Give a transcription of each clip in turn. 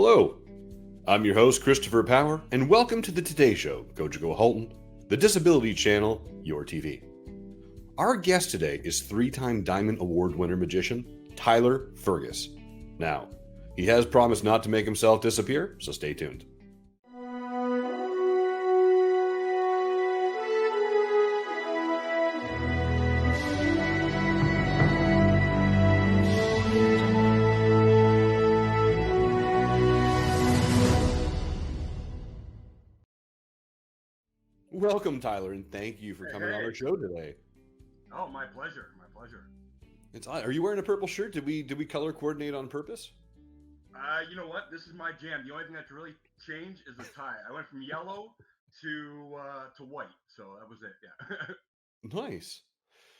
Hello, I'm your host, Christopher Power, and welcome to the Today Show, SHOW Halton, the Disability Channel, your TV. Our guest today is three-time Diamond Award winner magician, Tyler Fergus. Now, he has promised not to make himself disappear, so stay tuned. Welcome, Tyler, and thank you for coming on our show today. Oh, my pleasure. My pleasure. Are you wearing a purple shirt? Did we color coordinate on purpose? You know what? This is my jam. The only thing that's really changed is the tie. I went from yellow to white, so that was it. Yeah. Nice.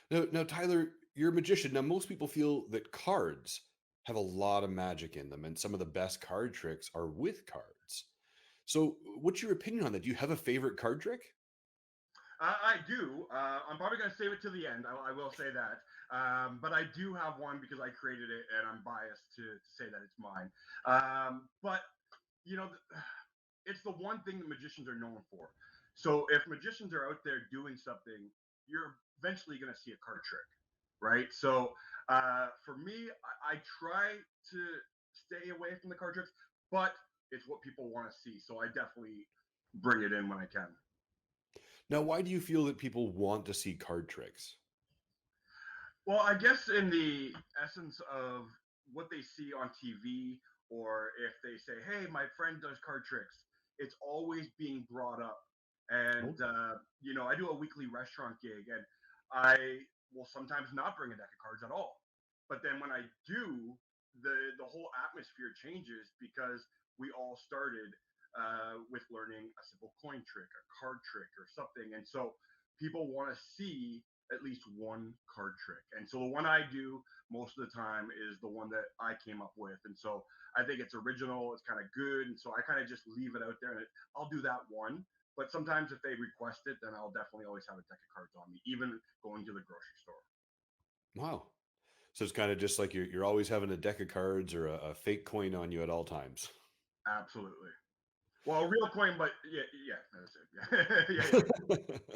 Now, Tyler, you're a magician. Now, most people feel that cards have a lot of magic in them, and some of the best card tricks are with cards. So, what's your opinion on that? Do you have a favorite card trick? I do. I'm probably going to save it to the end. I will say that. But I do have one because I created it, and I'm biased to say that it's mine. But you know, it's the one thing that magicians are known for. So if magicians are out there doing something, you're eventually going to see a card trick, right? So for me, I try to stay away from the card tricks, but it's what people want to see. So I definitely bring it in when I can. Now, why do you feel that people want to see card tricks? Well, I guess in the essence of what they see on TV, or if they say, "Hey, my friend does card tricks," it's always being brought up. And Oh, I do a weekly restaurant gig, and I will sometimes not bring a deck of cards at all. But then when I do, the whole atmosphere changes because we all started with learning a simple coin trick, a card trick, or something, and so people want to see at least one card trick. And so the one I do most of the time is the one that I came up with. And so I think it's original, it's kind of good. And so I kind of just leave it out there and I'll do that one. But sometimes if they request it, then I'll definitely always have a deck of cards on me, even going to the grocery store. wow. So it's kind of just like you're always having a deck of cards or a fake coin on you at all times. Absolutely. Well, a real coin, but yeah, that's it. Yeah, yeah, yeah.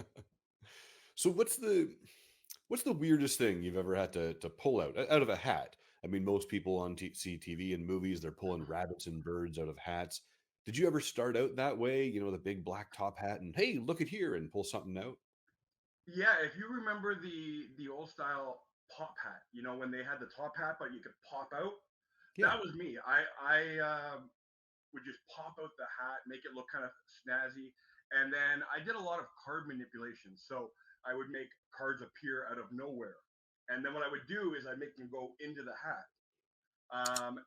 So what's the weirdest thing you've ever had to pull out of a hat? I mean, most people see TV and movies, they're pulling rabbits and birds out of hats. Did you ever start out that way? You know, the big black top hat and hey, look at here and pull something out? Yeah, if you remember the old style pop hat, when they had the top hat, but you could pop out, Yeah. that was me. I would just pop out the hat, make it look kind of snazzy. And then I did a lot of card manipulation. So I would make cards appear out of nowhere. And then what I would do is I'd make them go into the hat.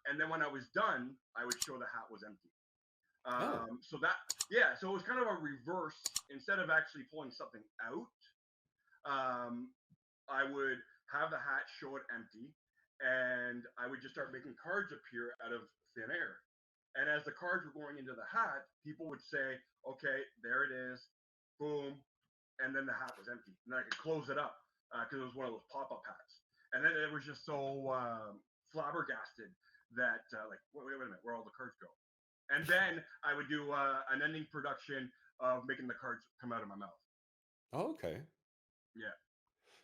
And then when I was done, I would show the hat was empty. Oh. So it was kind of a reverse. Instead of actually pulling something out, um, I would have the hat show it empty, and I would just start making cards appear out of thin air. And as the cards were going into the hat, people would say, "Okay, there it is, boom," and then the hat was empty, and then I could close it up because it was one of those pop-up hats. And then it was just so flabbergasted that wait a minute, where all the cards go? And then I would do an ending production of making the cards come out of my mouth. Oh, okay. Yeah.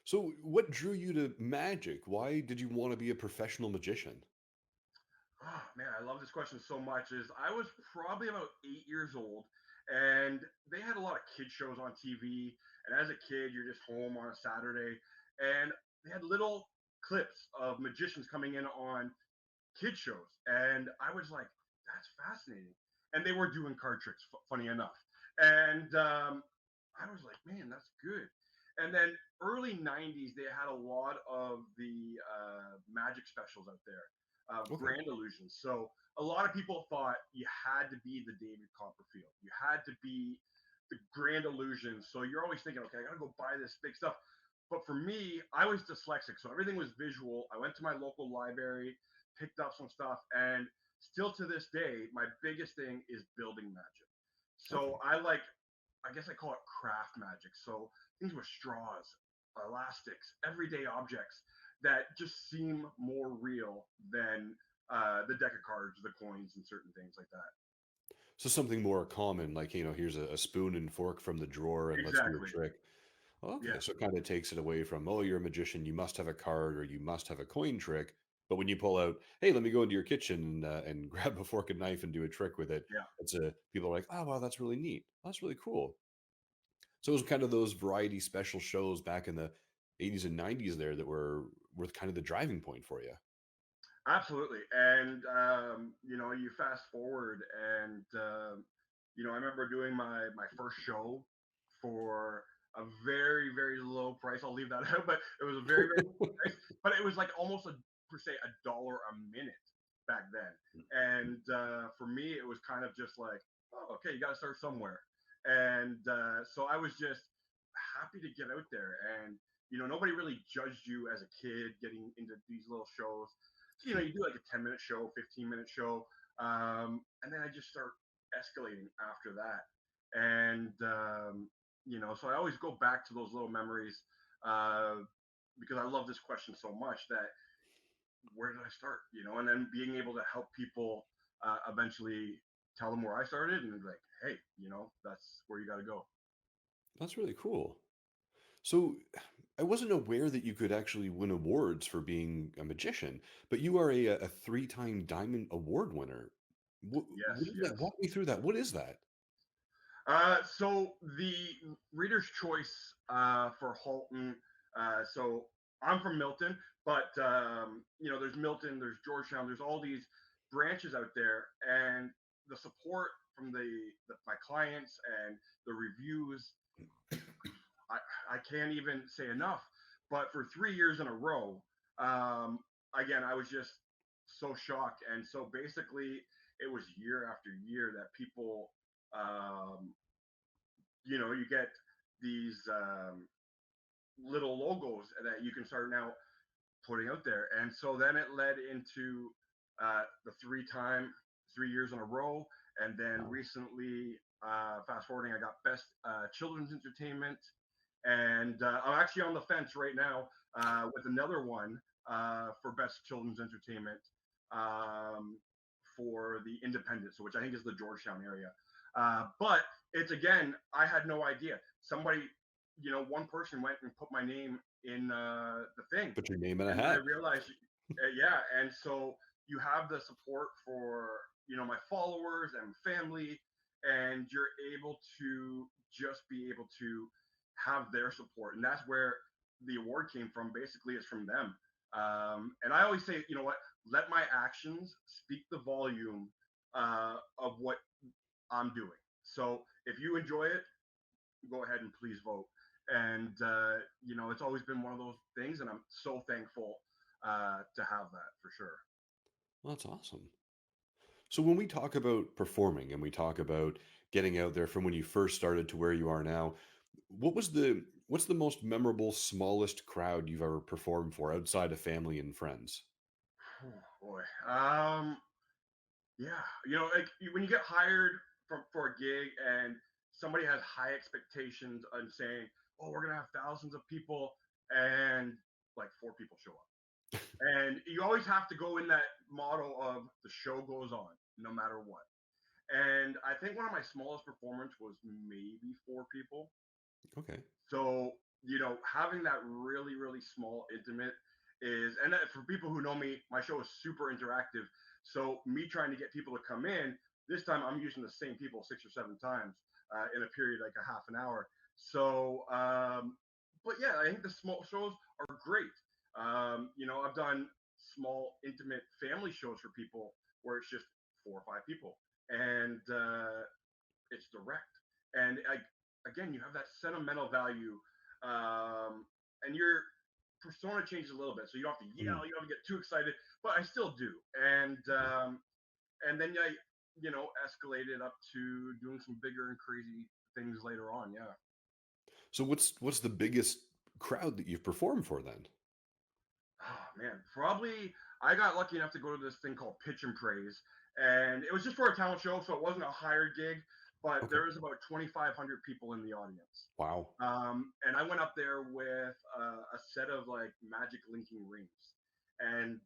So what drew you to magic? Why did you want to be a professional magician? Oh man, I love this question so much. Is I was probably about 8 years old, and they had a lot of kid shows on TV. And as a kid, you're just home on a Saturday, and they had little clips of magicians coming in on kid shows, and I was like, that's fascinating. And they were doing card tricks, funny enough. And I was like, man, that's good. And then early 90s, they had a lot of the magic specials out there, Okay. grand illusions. So a lot of people thought you had to be the David Copperfield. You had to be the grand illusions. So you're always thinking, okay, I got to go buy this big stuff. But for me, I was dyslexic, so everything was visual. I went to my local library, picked up some stuff, and still to this day, my biggest thing is building magic. Okay. So I guess I call it craft magic. So things with straws, elastics, everyday objects that just seem more real than the deck of cards, the coins, and certain things like that. So something more common, like, here's a spoon and fork from the drawer and let's do a Exactly. trick. Okay, Yeah. so it kind of takes it away from, oh, you're a magician, you must have a card or you must have a coin trick. But when you pull out, hey, let me go into your kitchen and grab a fork and knife and do a trick with it, Yeah. it's people are like, oh, wow, that's really neat. That's really cool. So it was kind of those variety special shows back in the 80s and 90s there that were kind of the driving point for you. Absolutely. And you fast forward, and I remember doing my first show for a very, very low price. I'll leave that out, but it was a very, very low price. But it was like almost a per se $1 a minute back then. And for me, it was kind of just like, oh, okay, you got to start somewhere. And so I was just happy to get out there, and nobody really judged you as a kid getting into these little shows. So, you do like a 10-minute show, 15-minute show. And then I just start escalating after that. And, so I always go back to those little memories because I love this question so much that where did I start? And then being able to help people eventually tell them where I started and like, hey, that's where you got to go. That's really cool. So I wasn't aware that you could actually win awards for being a magician, but you are a three-time Diamond Award winner. What Yes, is that? yes. Walk me through that. What is that? So the Reader's Choice for Halton. So I'm from Milton, but there's Milton, there's Georgetown, there's all these branches out there, and the support from my clients and the reviews, I can't even say enough. But for 3 years in a row, again, I was just so shocked, and so basically, it was year after year that people you get these little logos that you can start now putting out there. And so then it led into the 3 years in a row. And then recently, fast forwarding, I got Best Children's Entertainment. And I'm actually on the fence right now with another one for Best Children's Entertainment for the Independent, so which I think is the Georgetown area. But it's again, I had no idea. Somebody, one person went and put my name in the thing, Put your name in a and then I hat. realized, yeah. And so you have the support for my followers and family, and you're able to just be able to have their support, and that's where the award came from. Basically, it's from them. And I always say, let my actions speak the volume of what I'm doing. So if you enjoy it, go ahead and please vote. And it's always been one of those things, and I'm so thankful to have that for sure. Well, that's awesome. So when we talk about performing and we talk about getting out there from when you first started to where you are now, what's the most memorable smallest crowd you've ever performed for outside of family and friends? Oh, boy. Yeah, like when you get hired for a gig and somebody has high expectations and saying, "Oh, we're gonna have thousands of people," and like four people show up, and you always have to go in that motto of the show goes on no matter what. And I think one of my smallest performance was maybe four people. Okay. So, having that really, really small, intimate is, and for people who know me, my show is super interactive. So, me trying to get people to come in, this time I'm using the same people 6 or 7 times in a period like a half an hour. So, but yeah, I think the small shows are great. I've done small, intimate family shows for people where it's just 4 or 5 people, and it's direct. And again, you have that sentimental value, and your persona changes a little bit. So you don't have to Mm. yell, you don't have to get too excited, but I still do. And then I, escalated up to doing some bigger and crazy things later on. Yeah. So what's the biggest crowd that you've performed for then? Oh man, probably I got lucky enough to go to this thing called Pitch and Praise, and it was just for a talent show, so it wasn't a hired gig, but Okay. there was about 2,500 people in the audience. Wow. And I went up there with a set of like magic linking rings, and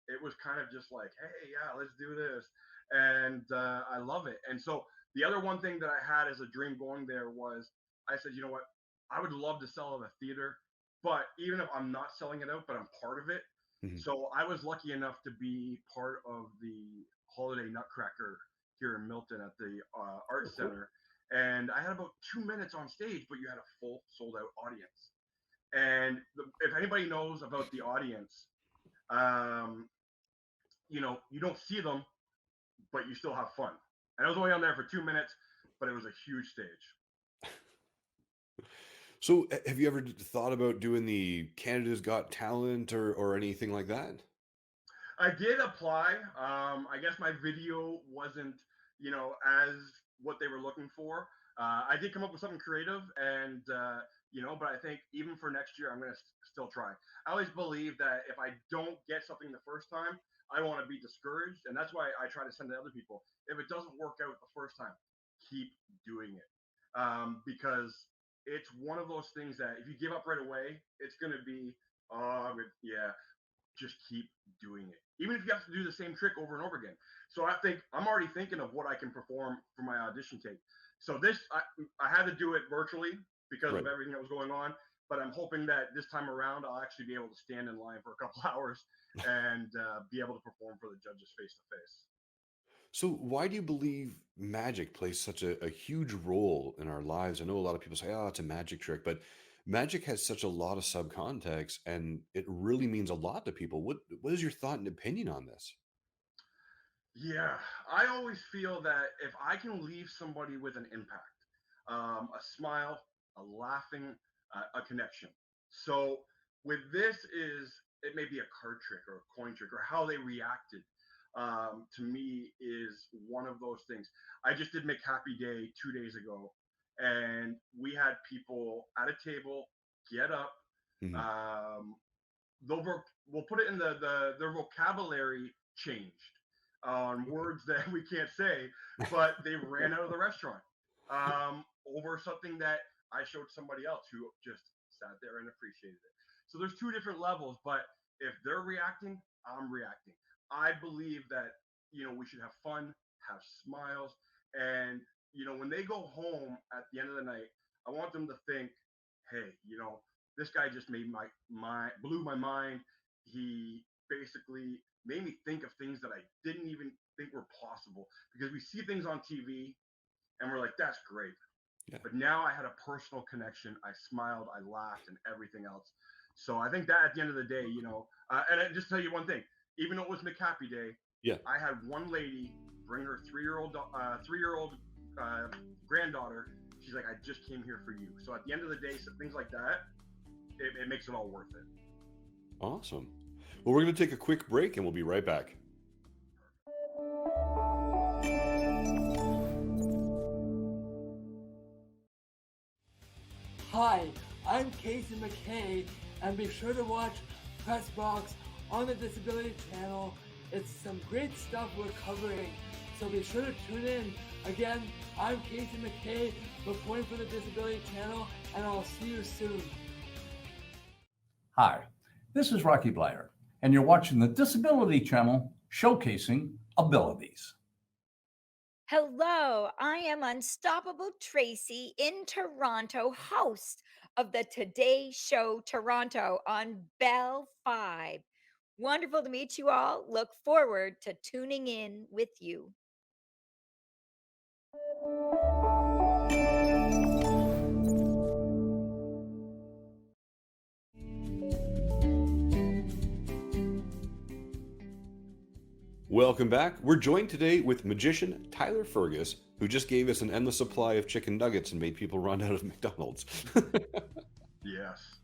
it was kind of just like, hey, yeah, let's do this, and I love it. And so the other one thing that I had as a dream going there was, I said, you know what, I would love to sell at a theater, but even if I'm not selling it out, but I'm part of it. Mhm. So I was lucky enough to be part of the Holiday Nutcracker here in Milton at the Oh, Arts cool. Center, and I had about 2 minutes on stage, but you had a full sold out audience. And if anybody knows about the audience, um, you don't see them, but you still have fun. And I was only on there for 2 minutes, but it was a huge stage. So, have you ever thought about doing the Canada's Got Talent or anything like that? I did apply. I guess my video wasn't, as what they were looking for. I did come up with something creative, and but I think even for next year, I'm going to still try. I always believe that if I don't get something the first time, I don't want to be discouraged, and that's why I try to send to other people. If it doesn't work out the first time, keep doing it, because it's one of those things that if you give up right away, it's going to be, oh, yeah, just keep doing it, even if you have to do the same trick over and over again. So I think I'm already thinking of what I can perform for my audition tape. So I had to do it virtually because of Right. everything that was going on, but I'm hoping that this time around I'll actually be able to stand in line for a couple hours and be able to perform for the judges face to face. So, why do you believe magic plays such a huge role in our lives? I know a lot of people say, "Oh, it's a magic trick," but magic has such a lot of subcontext, and it really means a lot to people. What is your thought and opinion on this? Yeah, I always feel that if I can leave somebody with an impact, a smile, a laughing, a connection. So with this is it may be a card trick or a coin trick or how they reacted. To me is one of those things. I just did McHappy Day 2 days ago, and we had people at a table get up. Mhm. Um, we'll put it in their vocabulary changed on Okay. words that we can't say, but they ran out of the restaurant over something that I showed somebody else who just sat there and appreciated it. So there's two different levels, but if they're reacting, I'm reacting. I believe that we should have fun, have smiles, and when they go home at the end of the night, I want them to think, hey, this guy just made my blew my mind. He basically made me think of things that I didn't even think were possible because we see things on TV and we're like, that's great. Yeah. But now I had a personal connection. I smiled, I laughed, and everything else. So I think that at the end of the day, and I just tell you one thing, even though it was McHappy Day, Yeah. I had one lady bring her 3-year-old granddaughter. She's like, I just came here for you. So at the end of the day, so things like that, it makes it all worth it. Awesome. Well, we're going to take a quick break, and we'll be right back. Hi, I'm Casey McKay, and be sure to watch Pressbox on the Disability Channel. It's some great stuff we're covering, so be sure to tune in. Again, I'm Casey McKay, reporting for the Disability Channel, and I'll see you soon. Hi, this is Rocky Blyer, and you're watching the Disability Channel showcasing abilities. Hello, I am Unstoppable Tracy in Toronto, host of the Today Show Toronto on Bell 5. Wonderful to meet you all. Look forward to tuning in with you. Welcome back. We're joined today with magician Tyler Fergus, who just gave us an endless supply of chicken nuggets and made people run out of McDonald's. Yes.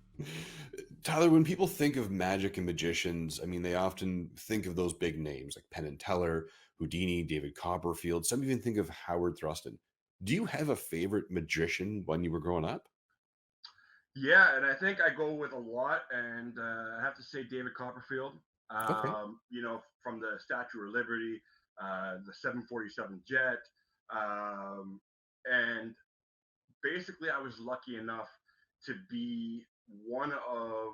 Tyler, when people think of magic and magicians, I mean, they often think of those big names like Penn and Teller, Houdini, David Copperfield. Some even think of Howard Thruston. Do you have a favorite magician when you were growing up? Yeah, and I think I go with a lot, and I have to say David Copperfield. Okay. From the Statue of Liberty, the 747 jet, and basically I was lucky enough to be one of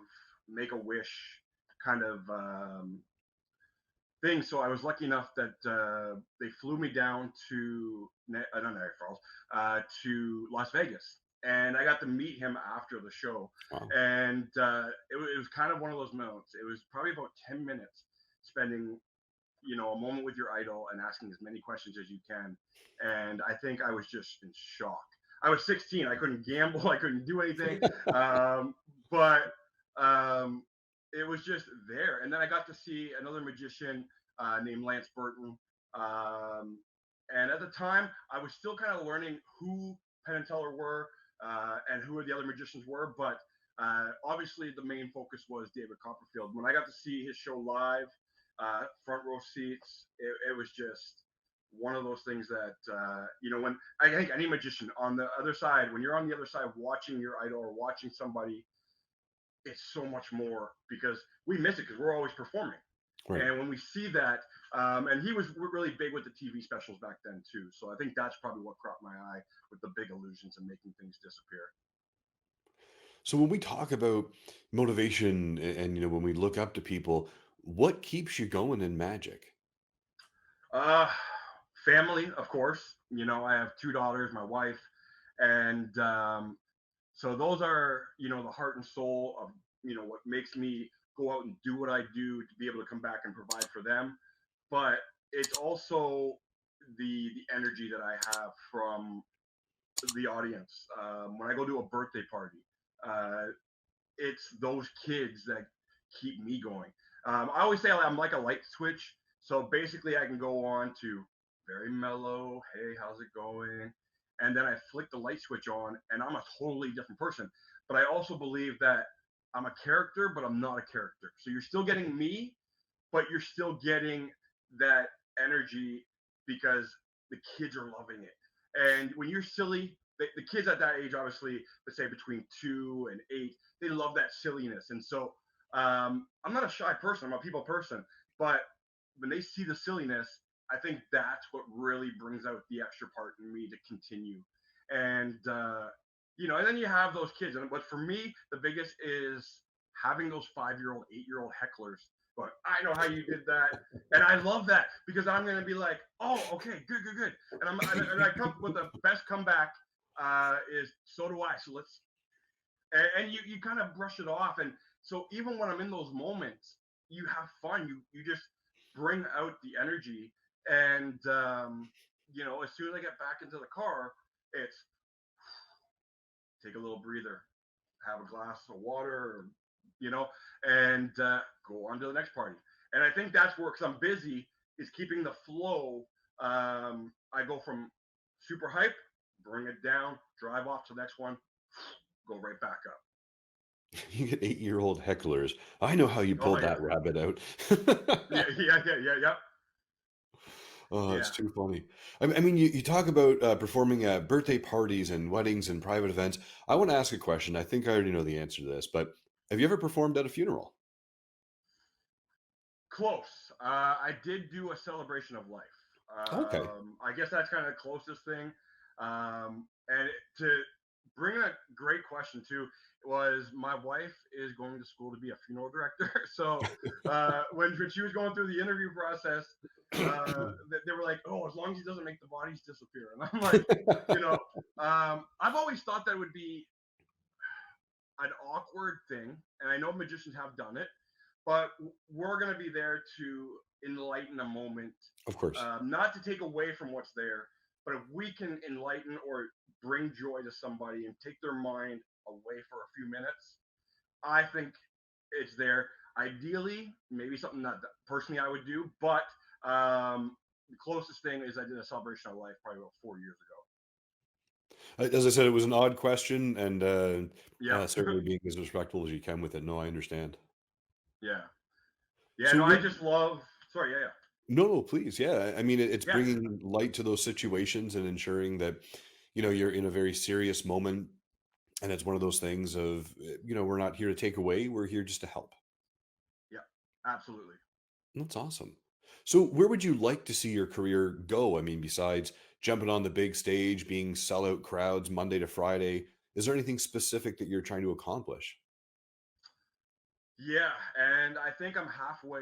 Make a Wish kind of thing. So I was lucky enough that they flew me down to not Niagara Falls, to Las Vegas, and I got to meet him after the show. Wow. And it was kind of one of those moments. It was probably about 10 minutes spending, a moment with your idol and asking as many questions as you can. And I think I was just in shock. I was 16. I couldn't gamble. I couldn't do anything. But it was just there. And then I got to see another magician named Lance Burton. And at the time, I was still kind of learning who Penn and Teller were and who the other magicians were. But obviously, the main focus was David Copperfield. When I got to see his show live, front row seats, it was just one of those things that, when I think any magician on the other side, when you're on the other side watching your idol or watching somebody, it's so much more because we miss it because we're always performing. Right. And when we see that, and he was really big with the TV specials back then too. So I think that's probably what caught my eye with the big illusions and making things disappear. So when we talk about motivation and when we look up to people, what keeps you going in magic? Uh, Family, of course. I have two daughters, my wife, and so those are, the heart and soul of, what makes me go out and do what I do to be able to come back and provide for them. But it's also the energy that I have from the audience. When I go to a birthday party, it's those kids that keep me going. I always say I'm like a light switch. So basically, I can go on to very mellow, hey, how's it going? And then I flick the light switch on, and I'm a totally different person. But I also believe that I'm a character, but I'm not a character. So you're still getting me, but you're still getting that energy because the kids are loving it. And when you're silly, the kids at that age, obviously, let's say between 2 and 8, they love that silliness. And so I'm not a shy person, I'm a people person. But when they see the silliness, I think that's what really brings out the extra part in me to continue. And and then you have those kids. But for me, the biggest is having those 5-year-old, 8-year-old hecklers. But I know how you did that, and I love that because I'm gonna be like, oh, okay, good, and I come with the best comeback is so do I. So let's and you kind of brush it off, and so even when I'm in those moments, you have fun. You just bring out the energy, and as soon as I get back into the car, it's take a little breather, have a glass of water, and go on to the next party. And I think that's where, because I'm busy, is keeping the flow. I go from super hype, bring it down, drive off to the next one, go right back up. You get 8-year-old hecklers. I know how you Oh pulled yeah, that rabbit out. yeah. Oh, it's Yeah. too funny. I mean, you talk about performing at birthday parties and weddings and private events. I want to ask a question. I think I already know the answer to this, but have you ever performed at a funeral? Close. I did do a celebration of life. Okay. I guess that's kind of the closest thing. And to bring a great question too was my wife is going to school to be a funeral director. So when she was going through the interview process, they were like, "Oh, as long as he doesn't make the bodies disappear," and I'm like, I've always thought that would be an awkward thing, and I know magicians have done it, but we're going to be there to enlighten a moment, Of course. not to take away from what's there, but if we can enlighten or bring joy to somebody and take their mind away for a few minutes, I think it's there. Ideally, maybe something that personally I would do, but the closest thing is I did a celebration of life probably about 4 years ago. As I said, it was an odd question, and Yeah, certainly being as respectful as you can with it. No, I understand. yeah, yeah. So, No, I just love. Sorry, yeah, no, no, please, yeah. I mean, it's yeah. bringing light to those situations and ensuring that you're in a very serious moment, and it's one of those things of we're not here to take away; we're here just to help. Yeah, absolutely. That's awesome. So, where would you like to see your career go? I mean, besides jumping on the big stage, being sellout crowds Monday to Friday, is there anything specific that you're trying to accomplish? Yeah, and I think I'm halfway,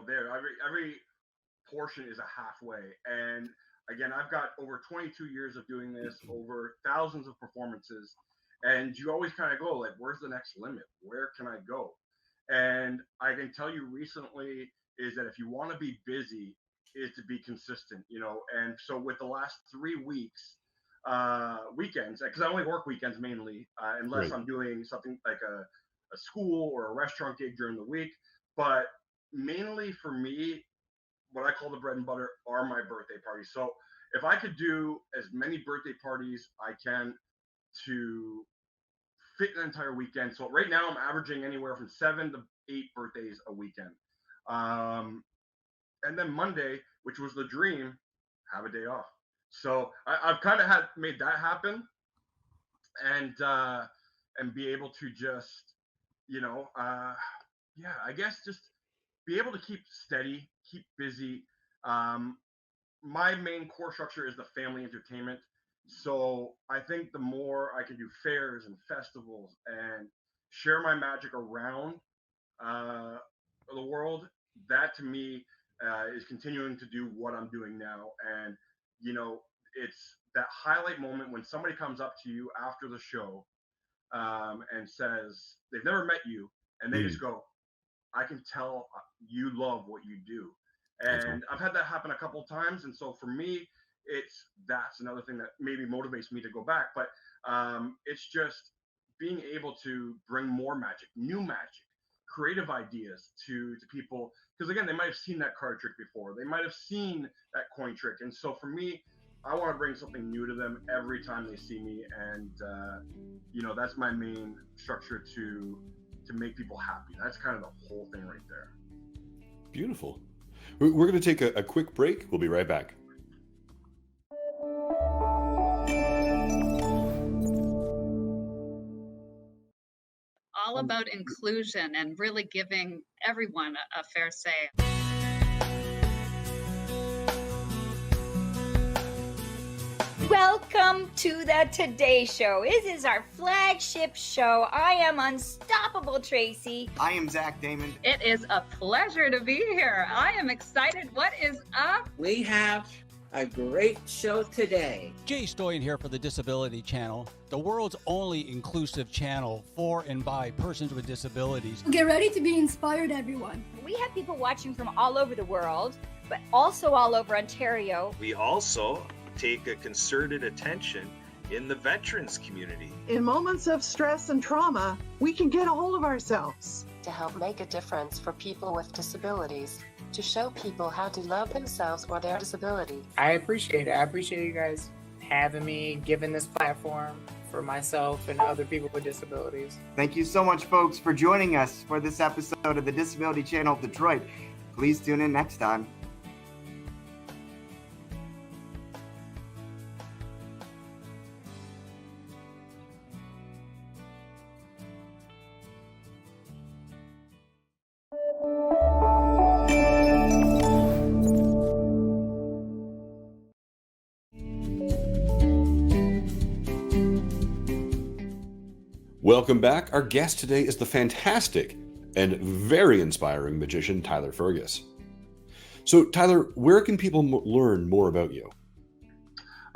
there. Every portion is a halfway. And again, I've got over 22 years of doing this, over thousands of performances, and you always kind of go like, where's the next limit? Where can I go? And I can tell you recently is that if you want to be busy, is to be consistent, And so with the last 3 weeks, weekends, because I only work weekends mainly, unless Right. I'm doing something like a school or a restaurant gig during the week. But mainly for me, what I call the bread and butter are my birthday parties. So if I could do as many birthday parties I can to fit an entire weekend. So right now I'm averaging anywhere from 7 to 8 birthdays a weekend. And then Monday, which was the dream, have a day off. So I've kind of made that happen, and be able to just, yeah, I guess just be able to keep steady, keep busy. Um, my main core structure is the family entertainment. So I think the more I can do fairs and festivals and share my magic around uh, the world, that to me is continuing to do what I'm doing now. And, it's that highlight moment when somebody comes up to you after the show, and says they've never met you, and they just go, I can tell you love what you do. Awesome. And I've had that happen a couple of times. And so for me, that's another thing that maybe motivates me to go back. But it's just being able to bring more magic, new magic, creative ideas to people. Because again, they might have seen that card trick before. They might have seen that coin trick. And so for me, I want to bring something new to them every time they see me. And, that's my main structure to make people happy. That's kind of the whole thing right there. Beautiful. We're going to take a quick break. We'll be right back. All about inclusion and really giving everyone a fair say. Welcome to the Today Show. This is our flagship show. I am Unstoppable Tracy. I am Zach Damon. It is a pleasure to be here. I am excited. What is up? We have a great show today. Jay Stoyan here for the Disability Channel, the world's only inclusive channel for and by persons with disabilities. Get ready to be inspired, everyone. We have people watching from all over the world, but also all over Ontario. We also take a concerted attention in the veterans community. In moments of stress and trauma, we can get a hold of ourselves. To help make a difference for people with disabilities, to show people how to love themselves or their disability. I appreciate it. I appreciate you guys having me, giving this platform for myself and other people with disabilities. Thank you so much, folks, for joining us for this episode of the Disability Channel of Detroit. Please tune in next time. Welcome back. Our guest today is the fantastic and very inspiring magician, Tyler Fergus. So, Tyler, where can people learn more about you?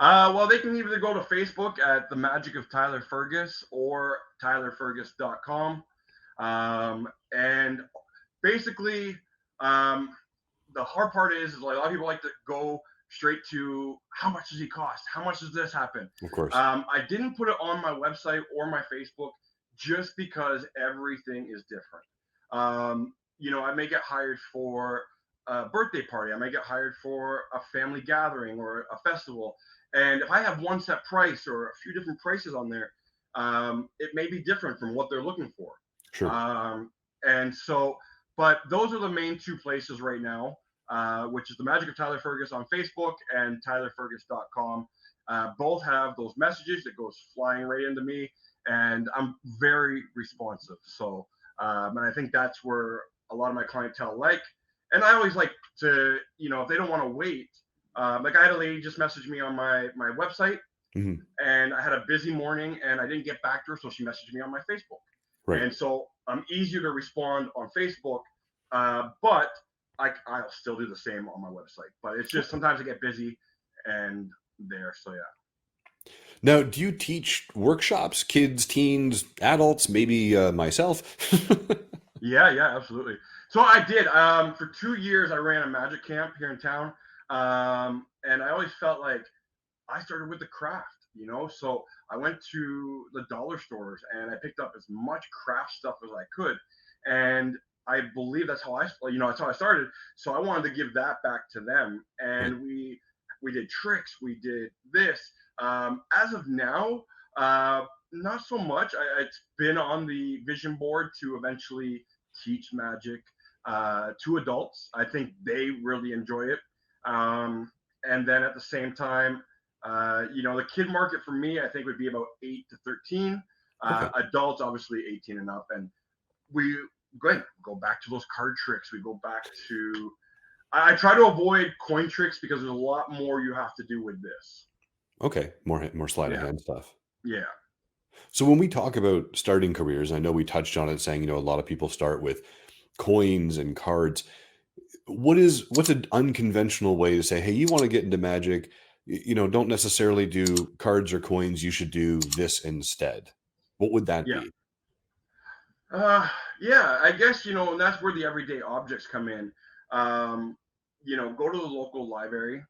Well, they can either go to Facebook at The Magic of Tyler Fergus or tylerfergus.com. And basically, the hard part is like a lot of people like to go straight to how much does he cost? How much does this happen? Of course. I didn't put it on my website or my Facebook just because everything is different. I may get hired for a birthday party. I may get hired for a family gathering or a festival. And if I have one set price or a few different prices on there, it may be different from what they're looking for. Sure. And so, but those are the main two places right now, which is The Magic of Tyler Fergus on Facebook and tylerfergus.com. Both have those messages that goes flying right into me, and I'm very responsive. So, and I think that's where a lot of my clientele like. And I always like to, if they don't want to wait, like I had a lady just message me on my website, and I had a busy morning and I didn't get back to her, so she messaged me on my Facebook. Right. And so I'm easier to respond on Facebook, but I'll still do the same on my website. But it's just sometimes I get busy and there. So yeah. Now, do you teach workshops, kids, teens, adults, maybe myself? Yeah, absolutely. So I did. For 2 years, I ran a magic camp here in town, and I always felt like I started with the craft, you know. So I went to the dollar stores and I picked up as much craft stuff as I could, and I believe that's how that's how I started. So I wanted to give that back to them, and we did tricks, we did this. As of now, not so much. It's been on the vision board to eventually teach magic to adults. I think they really enjoy it. And then at the same time, the kid market for me, I think would be about 8 to 13. Adults, obviously 18 and up. And we go back to those card tricks. We go back to, I try to avoid coin tricks because there's a lot more you have to do with this. Okay, more sleight of hand stuff. Yeah. So when we talk about starting careers, I know we touched on it saying, a lot of people start with coins and cards. What's an unconventional way to say, hey, you want to get into magic, don't necessarily do cards or coins, you should do this instead? What would that be? I guess, and that's where the everyday objects come in. Go to the local library.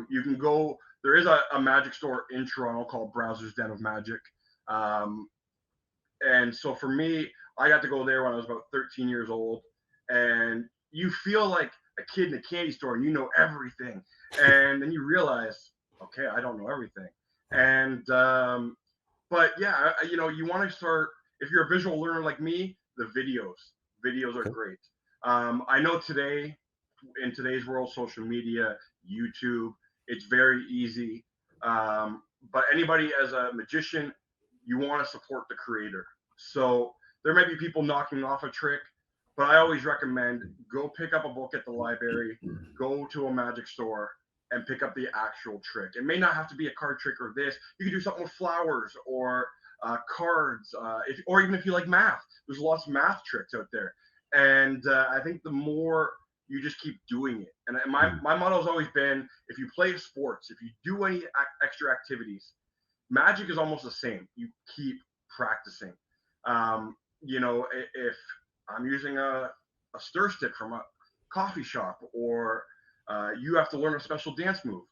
You can go, there is a magic store in Toronto called Browser's Den of Magic. And so for me, I got to go there when I was about 13 years old, and you feel like a kid in a candy store and you know everything. And then you realize, okay, I don't know everything. And, but yeah, you want to start, if you're a visual learner like me, the videos are great. I know in today's world, social media, YouTube, it's very easy. But anybody as a magician, you want to support the creator. So there might be people knocking off a trick, but I always recommend go pick up a book at the library, go to a magic store and pick up the actual trick. It may not have to be a card trick or this. You can do something with flowers or cards, or even if you like math. There's lots of math tricks out there. And I think the more you just keep doing it. And my motto has always been, if you play sports, if you do any extra activities, magic is almost the same. You keep practicing. If I'm using a stir stick from a coffee shop, or you have to learn a special dance move,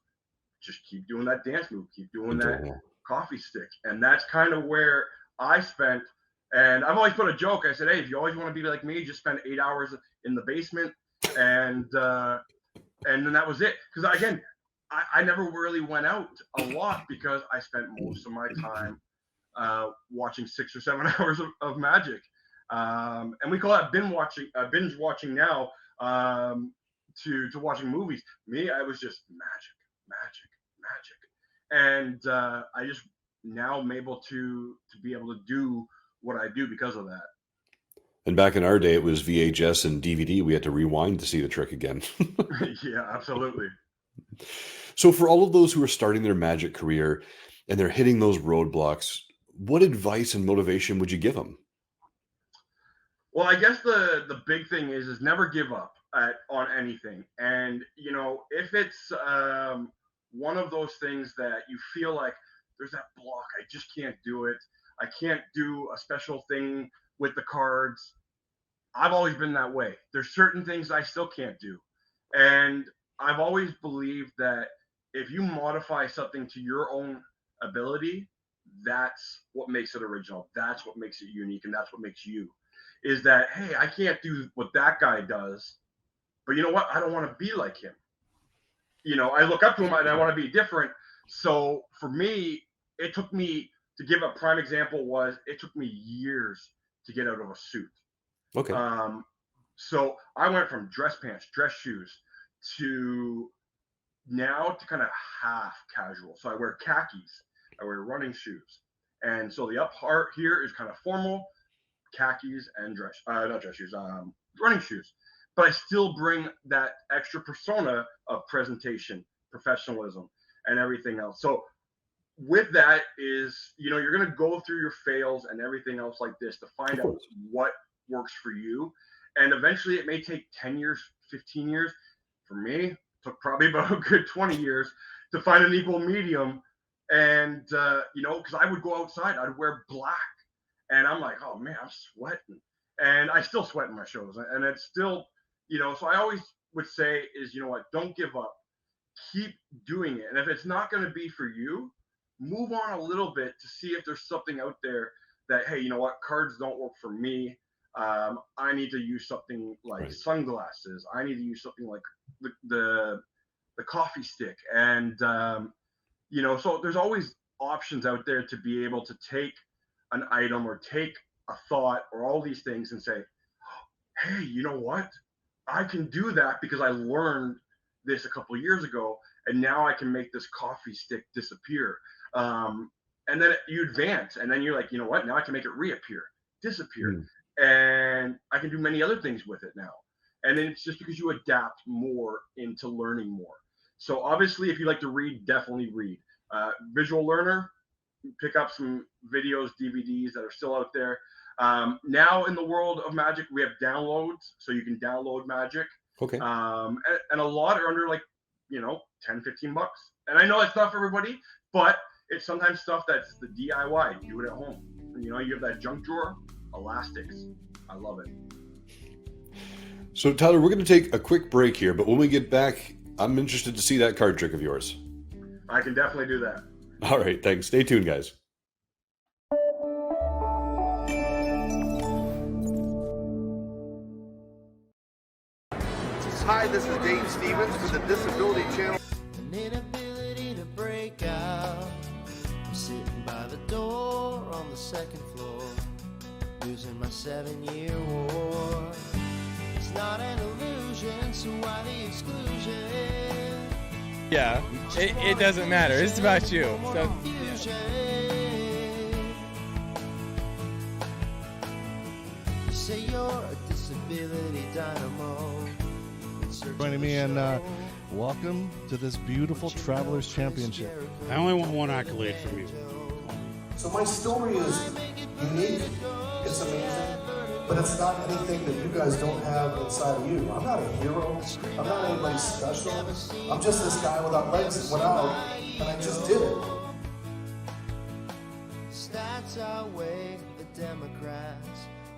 just keep doing that dance move, keep doing that coffee stick. And that's kind of where I spent. And I've always put a joke. I said, hey, if you always want to be like me, just spend 8 hours in the basement. And then that was it. Because again, I never really went out a lot because I spent most of my time watching 6 or 7 hours of magic. And we call that binge watching now, to watching movies. Me, I was just magic. And I just now am able to be able to do what I do because of that. And back in our day, it was VHS and DVD. We had to rewind to see the trick again. Yeah, absolutely. So for all of those who are starting their magic career and they're hitting those roadblocks, what advice and motivation would you give them? Well, I guess the big thing is never give up on anything. And, if it's one of those things that you feel like there's that block, I just can't do it. I can't do a special thing with the cards. I've always been that way. There's certain things I still can't do. And I've always believed that if you modify something to your own ability, that's what makes it original. That's what makes it unique. And that's what makes you. Is that, hey, I can't do what that guy does, but you know what? I don't want to be like him. I look up to him and I want to be different. So for me, it took me, to give a prime example, it took me years to get out of a suit. Okay. So I went from dress pants, dress shoes, to now to kind of half casual. So I wear khakis, I wear running shoes. And so the up part here is kind of formal, khakis and running shoes. But I still bring that extra persona of presentation, professionalism, and everything else. So with that is, you're going to go through your fails and everything else like this to find out what works for you. And eventually it may take 10 years, 15 years. For me, it took probably about a good 20 years to find an equal medium. And, because I would go outside, I'd wear black. And I'm like, oh, man, I'm sweating. And I still sweat in my shows. And it's still, so I always would say is, don't give up. Keep doing it. And if it's not going to be for you, move on a little bit to see if there's something out there that, hey, cards don't work for me. I need to use something like sunglasses. I need to use something like the coffee stick. And, so there's always options out there to be able to take an item or take a thought or all these things and say, hey, you know what? I can do that because I learned this a couple of years ago, and now I can make this coffee stick disappear. And then you advance, and then you're like, you know what? Now I can make it reappear, disappear. And I can do many other things with it now. And then it's just because you adapt more into learning more. So obviously, if you like to read, definitely read. Visual learner, pick up some videos, DVDs that are still out there. Now in the world of Magic, we have downloads, so you can download Magic. Okay. And a lot are under 10, 15 bucks. And I know it's not for everybody, but it's sometimes stuff that's the DIY. Do it at home. You have that junk drawer, elastics. I love it. So Tyler, we're going to take a quick break here, but when we get back, I'm interested to see that card trick of yours. I can definitely do that. All right, thanks. Stay tuned, guys. Hi, this is Dave Stevens for the Disability Channel. An inability to break out. I'm sitting by the door on the second floor, losing my 7-year war. It's not an illusion, so why the exclusion? Yeah, it doesn't matter. It's about you. So, You say you're a disability dynamo. Joining me, and welcome to this beautiful Travelers Championship. I only want one accolade from you. So my story is unique, it's amazing, but it's not anything that you guys don't have inside of you. I'm not a hero, I'm not anybody special, I'm just this guy without legs that went out, and I just did it. Stats outweigh the Democrats,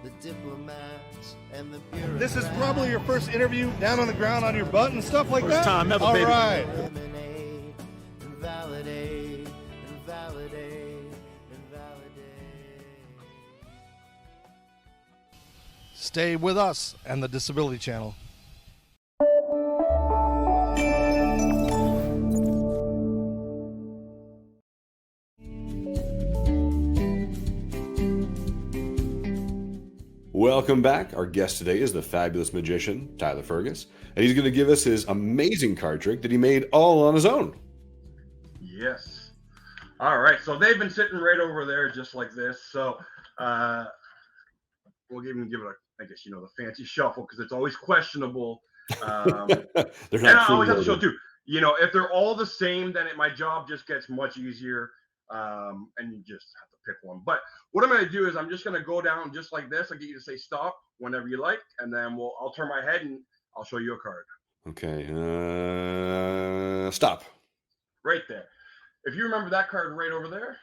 the diplomats, and the bureaucrats. This is probably your first interview down on the ground on your butt and stuff like that? First time ever, All baby. right. Eliminate, invalidate, invalidate, invalidate. Stay with us and the Disability Channel. Welcome back. Our guest today is the fabulous magician, Tyler Fergus, and he's going to give us his amazing card trick that he made all on his own. Yes. All right. So they've been sitting right over there just like this. So we'll give it I guess, the fancy shuffle because it's always questionable. They're And not I always have to free-loaded. show too. If they're all the same, then my job just gets much easier. And you just have to pick one. But what I'm going to do is I'm just going to go down just like this. I'll get you to say stop whenever you like, and then I'll turn my head and I'll show you a card. Okay. Stop. Right there. If you remember that card right over there,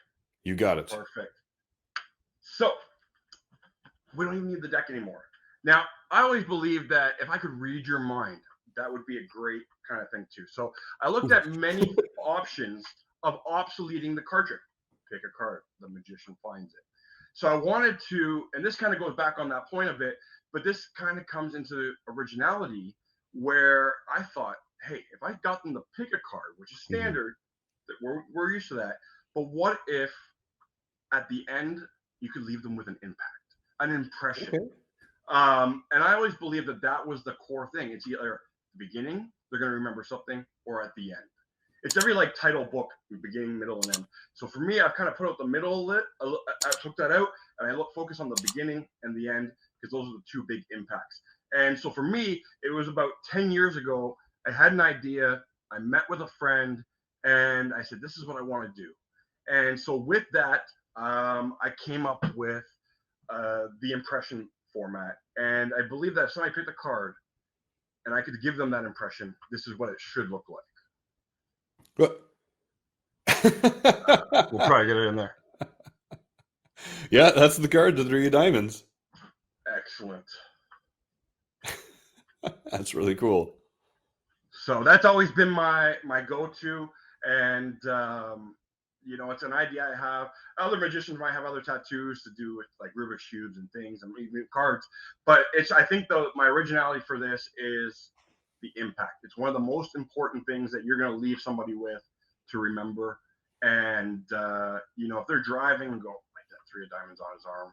You got it. perfect. So we don't even need the deck anymore. Now, I always believed that if I could read your mind, that would be a great kind of thing too. So I looked at many options of obsoleting the card trick. Pick a card, the magician finds it. So I wanted to, and this kind of goes back on that point a bit, but this kind of comes into originality where I thought, hey, if I got them to pick a card, which is standard, that we're used to that, but what if at the end you could leave them with an impact, an impression? Okay. And I always believed that was the core thing. It's either the beginning, they're going to remember something, or at the end. It's every title book, beginning, middle, and end. So for me, I've kind of put out the middle of it. I took that out, and I focus on the beginning and the end because those are the two big impacts. And so for me, it was about 10 years ago. I had an idea. I met with a friend, and I said, this is what I want to do. And so with that, I came up with the impression format. And I believe that if somebody picked a card and I could give them that impression, this is what it should look like. We'll probably get it in there. Yeah, that's the card, the 3 of diamonds. Excellent. That's really cool. So that's always been my go-to. And, it's an idea I have. Other magicians might have other tattoos to do with like Rubik's Cubes and things and even cards. But I think my originality for this is the impact. It's one of the most important things that you're going to leave somebody with to remember. And, if they're driving and go like that 3 of diamonds on his arm,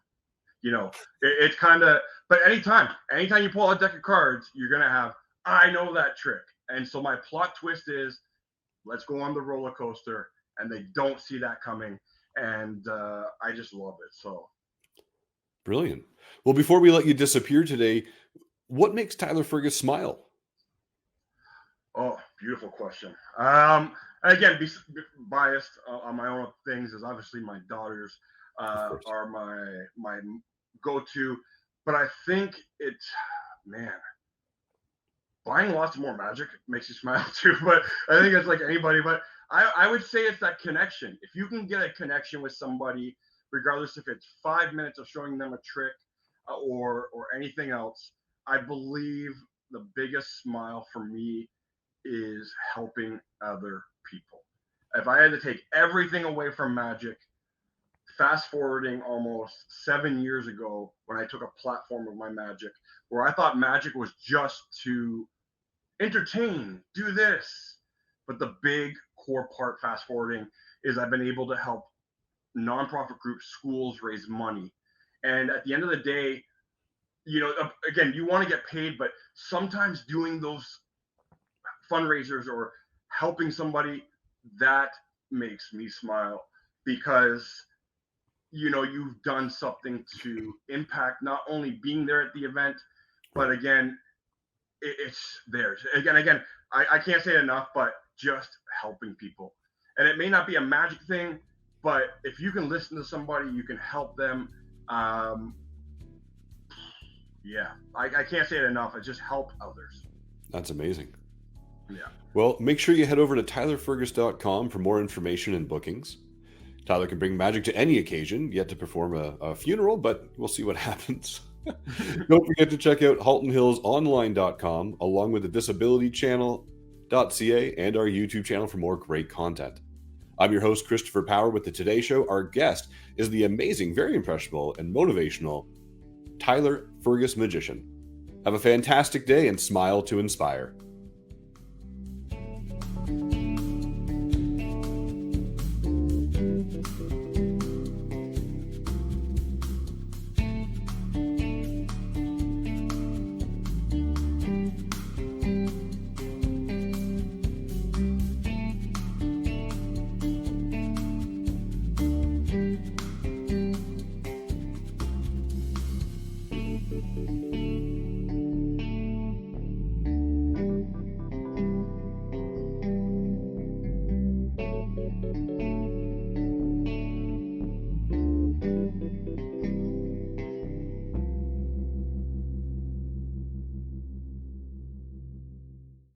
it's kind of, but anytime you pull out a deck of cards, you're going to have, I know that trick. And so my plot twist is, let's go on the roller coaster, and they don't see that coming. And I just love it. So brilliant. Well, before we let you disappear today, what makes Tyler Fergus smile? Oh, beautiful question. Again, biased on my own things is obviously my daughters are my go-to. But I think buying lots more magic makes you smile too. But I think it's like anybody. But I would say it's that connection. If you can get a connection with somebody, regardless if it's 5 minutes of showing them a trick or anything else, I believe the biggest smile for me is helping other people. If I had to take everything away from magic, fast forwarding almost 7 years ago when I took a platform of my magic where I thought magic was just to entertain, do this. But the big core part, fast forwarding, is I've been able to help nonprofit groups, schools raise money. And at the end of the day, again, you want to get paid, but sometimes doing those fundraisers or helping somebody, that makes me smile because you've done something to impact not only being there at the event, but again, it's theirs. Again, I can't say it enough, but just helping people. And it may not be a magic thing, but if you can listen to somebody, you can help them. I can't say it enough. I just help others. That's amazing. Yeah. Well, make sure you head over to tylerfergus.com for more information and bookings. Tyler can bring magic to any occasion, yet to perform a funeral, but we'll see what happens. Don't forget to check out haltonhillsonline.com along with the disabilitychannel.ca and our YouTube channel for more great content. I'm your host, Christopher Power, with the Today Show. Our guest is the amazing, very impressionable, and motivational Tyler Fergus Magician. Have a fantastic day and smile to inspire.